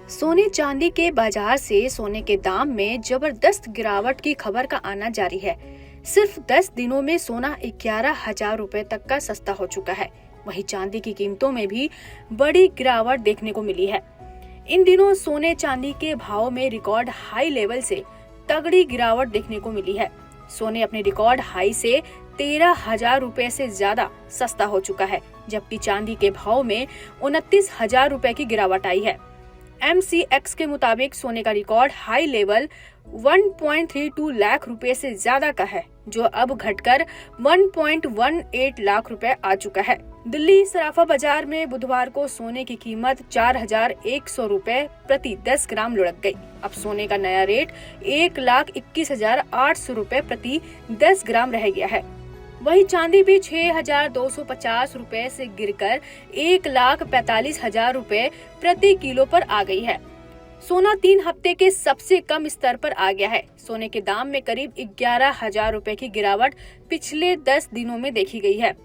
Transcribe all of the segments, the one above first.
सोने चांदी के बाजार से सोने के दाम में जबरदस्त गिरावट की खबर का आना जारी है। सिर्फ 10 दिनों में सोना 11,000 रुपए तक का सस्ता हो चुका है। वहीं चांदी की कीमतों में भी बड़ी गिरावट देखने को मिली है। इन दिनों सोने चांदी के भाव में रिकॉर्ड हाई लेवल से तगड़ी गिरावट देखने को मिली है। सोने अपने रिकॉर्ड हाई से 13,000 रुपए से ज्यादा सस्ता हो चुका है, जबकि चांदी के भाव में 29,000 रुपए की गिरावट आई है। MCX के मुताबिक सोने का रिकॉर्ड हाई लेवल 1.32 लाख रुपए से ज्यादा का है, जो अब घटकर 1.18 लाख रुपए आ चुका है। दिल्ली सराफा बाजार में बुधवार को सोने की कीमत 4,100 रुपए प्रति 10 ग्राम लुढ़क गई। अब सोने का नया रेट 1,21,800 रुपए प्रति 10 ग्राम रह गया है। वहीं चांदी भी 6,250 रुपए से गिरकर 1,45,000 रुपए प्रति किलो पर आ गई है। सोना 3 हफ्ते के सबसे कम स्तर पर आ गया है। सोने के दाम में करीब 11,000 रुपए की गिरावट पिछले 10 दिनों में देखी गई है।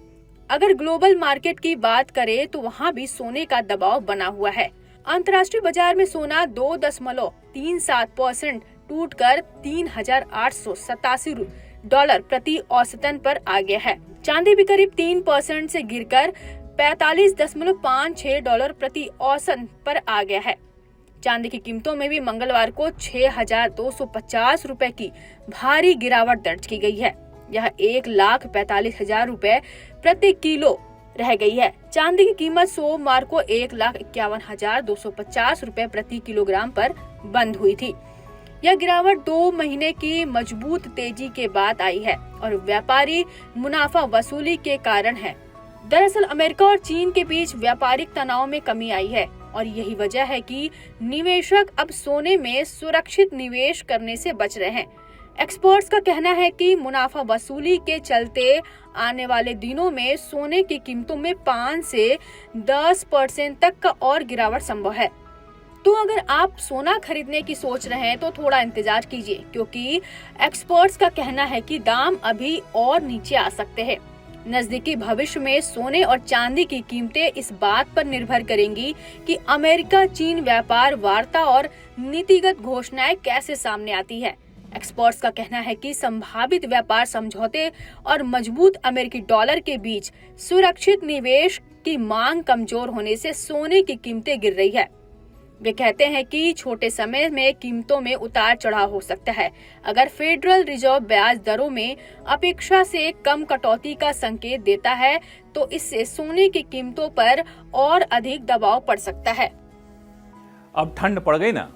अगर ग्लोबल मार्केट की बात करें तो वहां भी सोने का दबाव बना हुआ है। अंतर्राष्ट्रीय बाजार में सोना 2.37% टूटकर $3,887 प्रति औसतन पर आ गया है। चांदी भी करीब 3% से गिरकर $45.56 प्रति औसत पर आ गया है। चांदी की कीमतों में भी मंगलवार को 6,250 रुपए की भारी गिरावट दर्ज की गई है। यह 1,45,000 रुपए प्रति किलो रह गई है। चांदी की कीमत सोमवार को 1,51,250 रुपए प्रति किलोग्राम पर बंद हुई थी। यह गिरावट 2 महीने की मजबूत तेजी के बाद आई है और व्यापारी मुनाफा वसूली के कारण है। दरअसल अमेरिका और चीन के बीच व्यापारिक तनाव में कमी आई है और यही वजह है कि निवेशक अब सोने में सुरक्षित निवेश करने से बच रहे हैं। एक्सपर्ट्स का कहना है कि मुनाफा वसूली के चलते आने वाले दिनों में सोने की कीमतों में 5 से 10% तक का और गिरावट संभव है। तो अगर आप सोना खरीदने की सोच रहे हैं तो थोड़ा इंतजार कीजिए, क्योंकि एक्सपर्ट्स का कहना है कि दाम अभी और नीचे आ सकते हैं। नजदीकी भविष्य में सोने और चांदी की कीमतें इस बात पर निर्भर करेंगी कि अमेरिका चीन व्यापार वार्ता और नीतिगत घोषणाएं कैसे सामने आती है। एक्सपर्ट्स का कहना है कि संभावित व्यापार समझौते और मजबूत अमेरिकी डॉलर के बीच सुरक्षित निवेश की मांग कमजोर होने से सोने की कीमतें गिर रही है। वे कहते हैं कि छोटे समय में कीमतों में उतार चढ़ाव हो सकता है। अगर फेडरल रिजर्व ब्याज दरों में अपेक्षा से कम कटौती का संकेत देता है तो इससे सोने की कीमतों पर और अधिक दबाव पड़ सकता है। अब ठंड पड़ गई ना,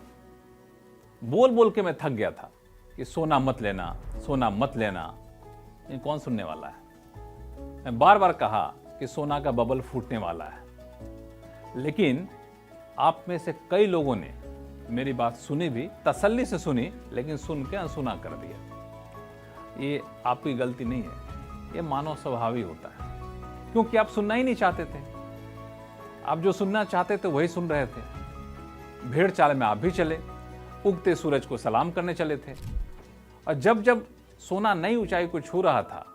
बोल बोल के मैं थक गया था कि सोना मत लेना, सोना मत लेना। ये कौन सुनने वाला है? मैं बार बार कहा कि सोना का बबल फूटने वाला है, लेकिन आप में से कई लोगों ने मेरी बात सुनी भी, तसल्ली से सुनी, लेकिन सुन के अनसुना कर दिया। ये आपकी गलती नहीं है, ये मानव स्वभाव ही होता है, क्योंकि आप सुनना ही नहीं चाहते थे। आप जो सुनना चाहते थे वही सुन रहे थे। भेड़ चाल में आप भी चले, उगते सूरज को सलाम करने चले थे। और जब जब सोना नई ऊंचाई को छू रहा था,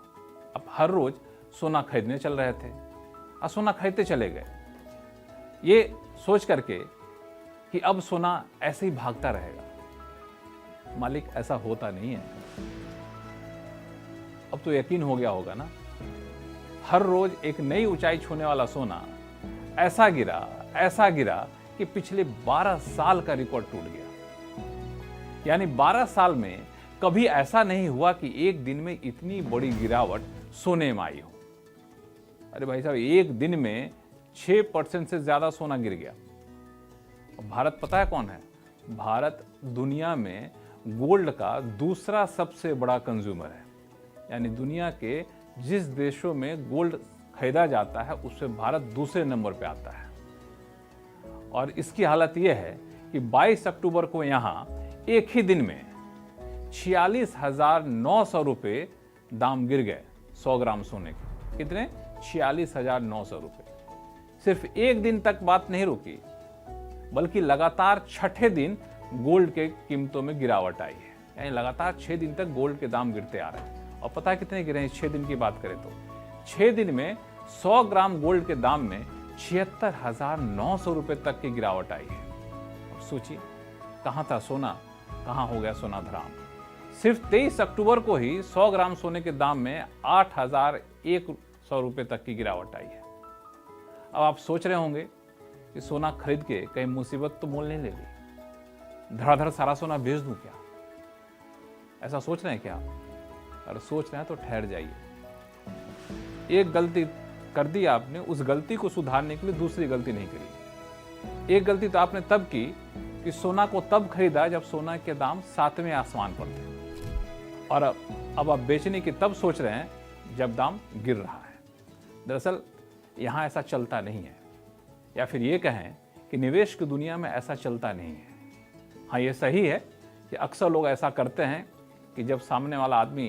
अब हर रोज सोना खरीदने चल रहे थे और सोना खरीदते चले गए, ये सोच करके कि अब सोना ऐसे ही भागता रहेगा। मालिक, ऐसा होता नहीं है। अब तो यकीन हो गया होगा ना। हर रोज एक नई ऊंचाई छूने वाला सोना ऐसा गिरा कि पिछले 12 साल का रिकॉर्ड टूट गया। यानी 12 साल में कभी ऐसा नहीं हुआ कि एक दिन में इतनी बड़ी गिरावट सोने में आई हो। अरे भाई साहब, एक दिन में 6% से ज्यादा सोना गिर गया। भारत पता है कौन है? भारत दुनिया में गोल्ड का दूसरा सबसे बड़ा कंज्यूमर है। यानी दुनिया के जिस देशों में गोल्ड खरीदा जाता है उससे भारत दूसरे नंबर पे आता है। और इसकी हालत यह है कि 22 अक्टूबर को यहाँ एक ही दिन में 46,900 रुपये दाम गिर गए 100 ग्राम सोने के। कितने? 46,900 रुपये। सिर्फ एक दिन तक बात नहीं रुकी, बल्कि लगातार छठे दिन गोल्ड के कीमतों में गिरावट आई है। यानी लगातार 6 दिन तक गोल्ड के दाम गिरते आ रहे हैं। और पता है कितने गिरे हैं 6 दिन की बात करें तो? 6 दिन में 100 ग्राम गोल्ड के दाम में 76,900 रुपये तक की गिरावट आई है। अब सोचिए, कहाँ था सोना, कहाँ हो गया सोना धराम। सिर्फ 23 अक्टूबर को ही 100 ग्राम सोने के दाम में 8,100 रुपये तक की गिरावट आई है। अब आप सोच रहे होंगे कि सोना खरीद के कहीं मुसीबत तो मोल नहीं ले ली, धड़ाधड़ सारा सोना बेच दूं क्या? ऐसा सोच रहे हैं क्या? अगर सोच रहे हैं तो ठहर जाइए। एक गलती कर दी आपने, उस गलती को सुधारने के लिए दूसरी गलती नहीं करी। एक गलती तो आपने तब की कि सोना को तब खरीदा जब सोना के दाम 7वें आसमान पर थे, और अब आप बेचने की तब सोच रहे हैं जब दाम गिर रहा है। दरअसल यहाँ ऐसा चलता नहीं है, या फिर ये कहें कि निवेश की दुनिया में ऐसा चलता नहीं है। हाँ, ये सही है कि अक्सर लोग ऐसा करते हैं कि जब सामने वाला आदमी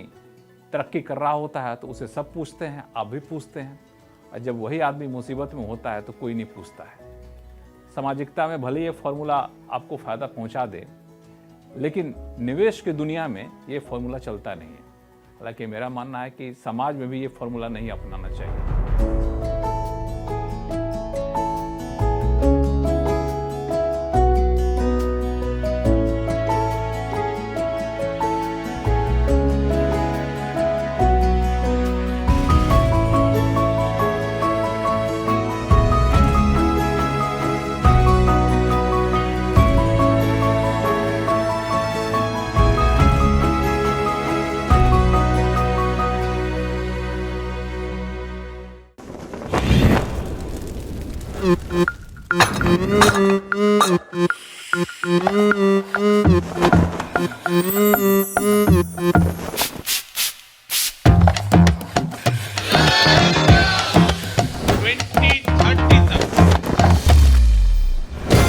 तरक्की कर रहा होता है तो उसे सब पूछते हैं, आप भी पूछते हैं, और जब वही आदमी मुसीबत में होता है तो कोई नहीं पूछता है। सामाजिकता में भले ये फॉर्मूला आपको फ़ायदा पहुंचा दे, लेकिन निवेश की दुनिया में ये फॉर्मूला चलता नहीं है। हालांकि मेरा मानना है कि समाज में भी ये फॉर्मूला नहीं अपनाना चाहिए।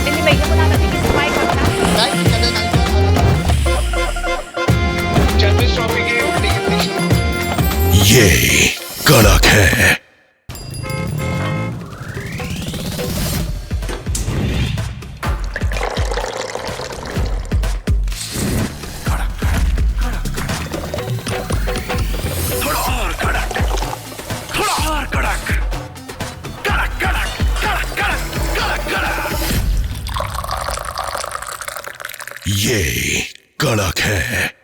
दिल्ली में यमुना नदी की सफाई का चैंपियंस ट्रॉफी की ओपनिंग कंडीशन। ये कड़क है। ये कड़क है।